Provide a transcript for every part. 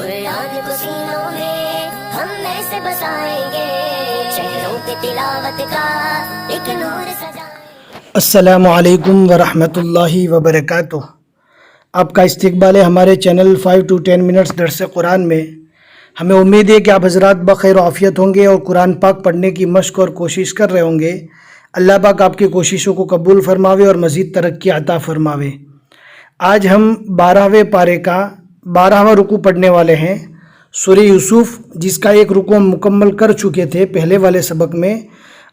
कुरान को सीनों में हम ऐसे बसाएंगे, शहरों की तिलावत का एक नूर सजाएंगे। अस्सलामु अलैकुम वरहमतुल्लाहि वबरकातुह। आपका इस्तकबाल है हमारे चैनल 5 to 10 मिनट्स दर्स कुरान में। हमें उम्मीद है कि आप हज़रात बखैर आफ़ियत होंगे और कुरान पाक पढ़ने की मश्क और कोशिश कर रहे होंगे। अल्लाह पाक आपकी कोशिशों को कबूल फरमावे और मज़ीद तरक्की अता फरमावे। आज हम 12वें पारे का 12वां रुकू पढ़ने वाले हैं, सूरह यूसुफ, जिसका एक रुकू हम मुकम्मल कर चुके थे पहले वाले सबक में।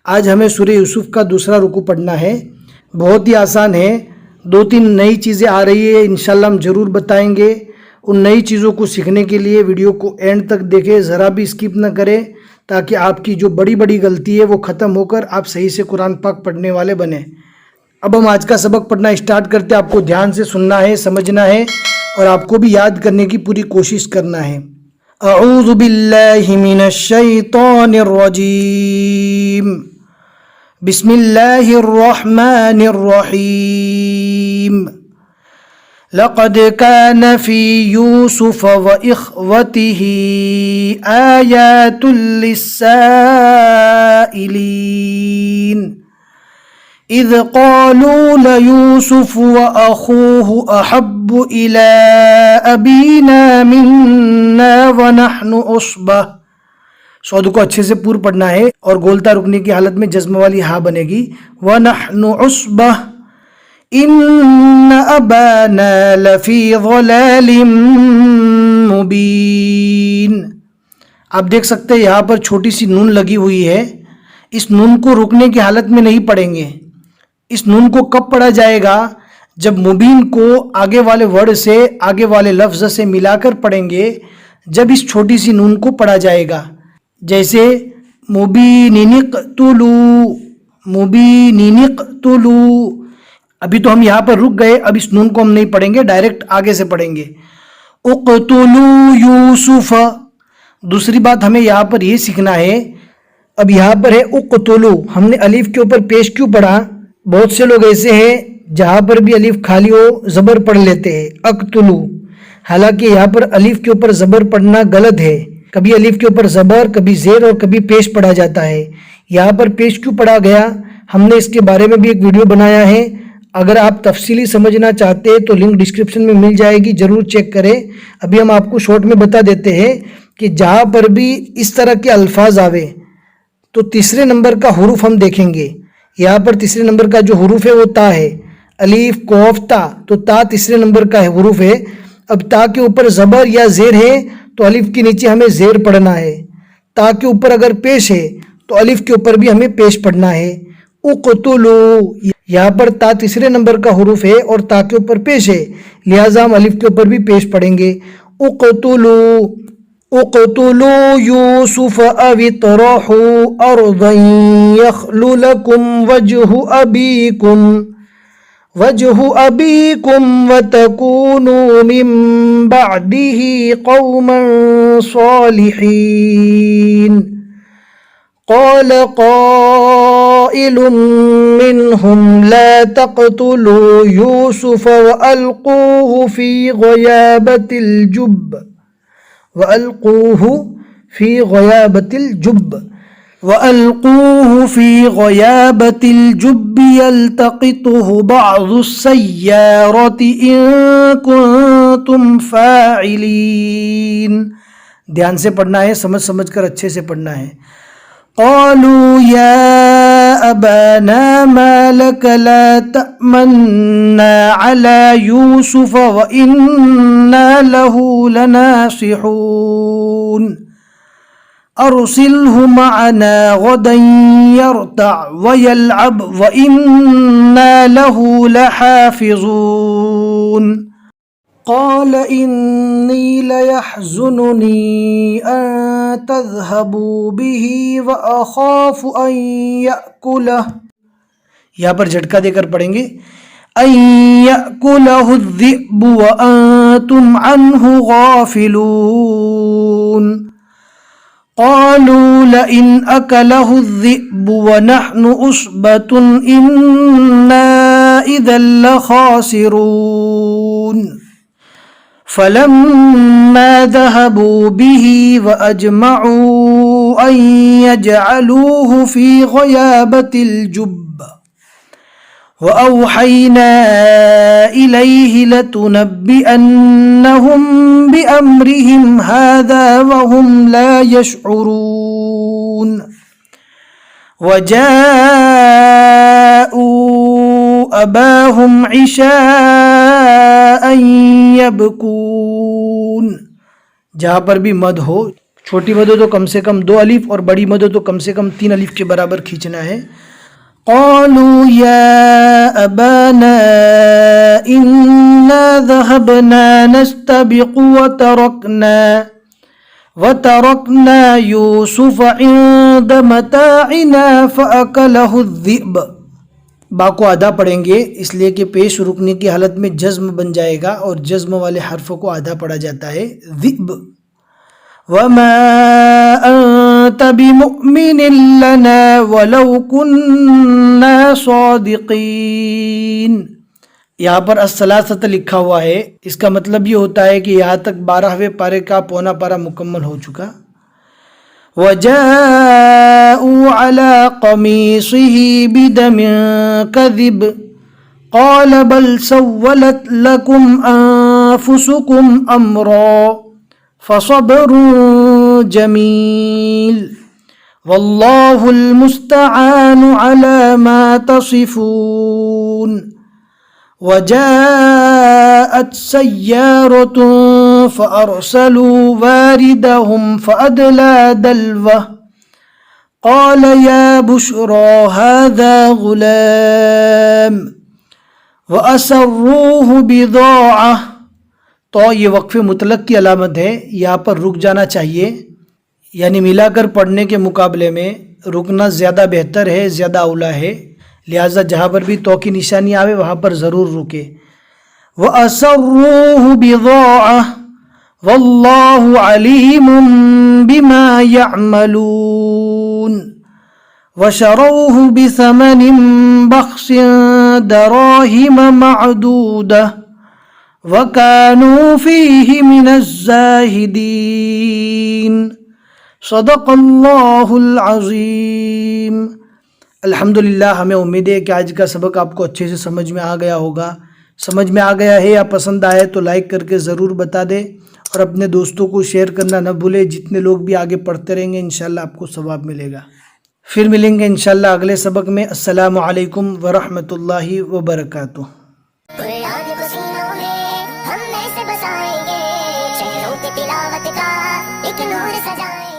आज हमें सूरह यूसुफ का दूसरा रुकू पढ़ना है। बहुत ही आसान है, 2-3 नई चीज़ें आ रही है, इंशाल्लाह हम ज़रूर बताएंगे। उन नई चीज़ों को सीखने के लिए वीडियो को एंड तक देखें, ज़रा भी स्किप न करें, ताकि आपकी जो बड़ी बड़ी गलती है वो ख़त्म होकर आप सही से कुरान पाक पढ़ने वाले बने। अब हम आज का सबक पढ़ना स्टार्ट करते हैं। आपको ध्यान से सुनना है, समझना है और आपको भी याद करने की पूरी कोशिश करना है। अऊज़ु बिल्लाहि मिनश शैतानिर रजीम, बिस्मिल्लाहिर रहमानिर रहीम। लक़द कान फ़ी यूसुफ़ व इख़्वतिही आयातुल लिस्साइलीन इज़ क़ालू लयूसुफ़ व अख़ूहु अहब्बु इला अबीना मिन्ना व नहनु उसबह। सौद को अच्छे से पूर पढ़ना है और गोलता रुकने की हालत में जज्म वाली हा बनेगी। व नहनु उसबह इन्न अबाना लफ़ी ज़लालिम मुबीन। आप देख सकते हैं यहाँ पर छोटी सी नून लगी हुई है। इस नून को रुकने की हालत में नहीं पढ़ेंगे। इस नून को कब पढ़ा जाएगा? जब मुबीन को आगे वाले वर्ड से, आगे वाले लफ्ज़ से मिलाकर पढ़ेंगे, जब इस छोटी सी नून को पढ़ा जाएगा। जैसे मुबीनिनिक़तुलू, मुबीनिनिक़तुलू। अभी तो हम यहाँ पर रुक गए, अब इस नून को हम नहीं पढ़ेंगे, डायरेक्ट आगे से पढ़ेंगे। उक़तुलू यूसुफ़। दूसरी बात हमें यहाँ पर ये सीखना है, अब यहाँ पर है उक़तुलू, हमने अलीफ के ऊपर पेश क्यों पढ़ा? बहुत से लोग ऐसे हैं जहाँ पर भी अलीफ खाली हो ज़बर पढ़ लेते हैं अक़तुलू। हालांकि यहाँ पर अलीफ के ऊपर ज़बर पढ़ना गलत है। कभी अलीफ के ऊपर ज़बर, कभी ज़ेर और कभी पेश पढ़ा जाता है। यहाँ पर पेश क्यों पढ़ा गया, हमने इसके बारे में भी एक वीडियो बनाया है। अगर आप तफसीली समझना चाहते हैं तो लिंक डिस्क्रिप्शन में मिल जाएगी, ज़रूर चेक करें। अभी हम आपको शॉर्ट में बता देते हैं कि जहाँ पर भी इस तरह के अल्फाज आवे तो तीसरे नंबर का हुरूफ हम देखेंगे। यहाँ पर तीसरे नंबर का जो हुरूफ है वो ता है। अलीफ कौफ ता, तो ता तीसरे नंबर का हुरूफ है। अब ता के ऊपर ज़बर या ज़ेर है तो अलीफ के नीचे हमें ज़ेर पढ़ना है। ता के ऊपर अगर पेश है तो अलीफ के ऊपर भी हमें पेश पढ़ना है। उक़तुलू, यहाँ पर ता तीसरे नंबर का हुरूफ है और ता के ऊपर पेश है, लिहाजा हम अलीफ के ऊपर भी पेश पढ़ेंगे। उक़तुलू उक़तुलू यूसुफ़ अव इतरहू अर्ज़न यख़्लु लकुम वजहु अबीकुम व तकूनू मिन बअदिही क़ौमन सालिहीन। क़ाल क़ाइलुम मिनहुम ला तक़्तुलू यूसुफ़ व अल्क़ूहु फ़ी ग़याबतिल जुब्ब यल्तक़ितुहु बअज़ुस्सय्यारति इन कुन्तुम फ़ाइलीन। ध्यान से पढ़ना है, समझ समझ कर अच्छे से पढ़ना है। क़ालू या अबाना मा लक ला तअमन्ना अला यूसुफ़ व इन्ना लहू लनासिहून अरसिलहु मअना गदन यरतअ व यलअब व इन्ना लहू लहाफ़िज़ून। क़ाल इन्नी लयहज़ुनुनी अन तज़हबू बिही व अख़ाफ़ु अन यअकुलह। यहाँ पर झटका देकर पढ़ेंगे, अन यअकुलहु ज़िअबु व अंतुम अन्हु गाफ़िलून। क़ालू लइन अकलहु ज़िअबु व नहनु उसबतुन इन्ना इज़न लख़ासिरून। فلما ذهبوا به وأجمعوا أن يجعلوه في غيابة الجب وأوحينا إليه لتنبئنهم بأمرهم هذا وهم لا يشعرون وجاءوا أباهم عشاء يبكون. جہاں پر بھی مد ہو، چھوٹی مد ہو تو کم سے کم 2 الف اور بڑی مد ہو تو کم سے کم 3 الف کے برابر کھینچنا ہے. قالوا يا أبانا إنا ذهبنا نستبق وتركنا يوسف عند متاعنا فأكله الذئب. با کو آدھا پڑھیں گے اس لیے کہ پیش رکنے کی حالت میں جزم بن جائے گا، اور جزم والے حرف کو آدھا پڑھا جاتا ہے ذئب. وما أنت بمؤمن لنا ولو كنا صادقين. یہاں پر الثلاثۃ لکھا ہوا ہے، اس کا مطلب یہ ہوتا ہے کہ یہاں تک 12ویں پارے کا پونا پارا مکمل ہو چکا. وجاءوا على قميصه بدم كذب قال بل سولت لكم أنفسكم أمرا فصبر جميل والله المستعان على ما تصفون. وجاءت سيارة فأرسلوا واردهم فأدلى دلوه قال يا بشرى هذا غلام وأسروه بضاعة. تو یہ وقف مطلق کی علامت ہے، یہاں پر رک جانا چاہیے، یعنی ملا کر پڑھنے کے مقابلے میں رکنا زیادہ بہتر ہے، زیادہ اولا ہے، لہٰذا جہاں پر بھی تو کی نشانی آوے وہاں پر ضرور رکے. وَأَسَرُّوهُ بِضَاعَةً وَاللَّهُ عَلِيمٌ بِمَا يَعْمَلُونَ وَشَرَوْهُ بِثَمَنٍ بَخْسٍ دَرَاهِمَ مَعْدُودَةٍ وَكَانُوا فِيهِ مِنَ الزَّاهِدِينَ. صدق اللہ العظیم. الحمدللہ، ہمیں امید ہے کہ آج کا سبق آپ کو اچھے سے سمجھ میں آ گیا ہوگا. سمجھ میں آ گیا ہے یا پسند آئے تو لائک کر کے ضرور بتا دے، اور اپنے دوستوں کو شیئر کرنا نہ بھولے. جتنے لوگ بھی آگے پڑھتے رہیں گے انشاءاللہ آپ کو ثواب ملے گا. پھر ملیں گے انشاءاللہ اگلے سبق میں. السلام علیکم ورحمۃ اللہ وبرکاتہ. قرآن کو سینوں میں ہم ایسے بسائیں گے، چہروں پہ تلاوت کا ایک نور سجائیں گے.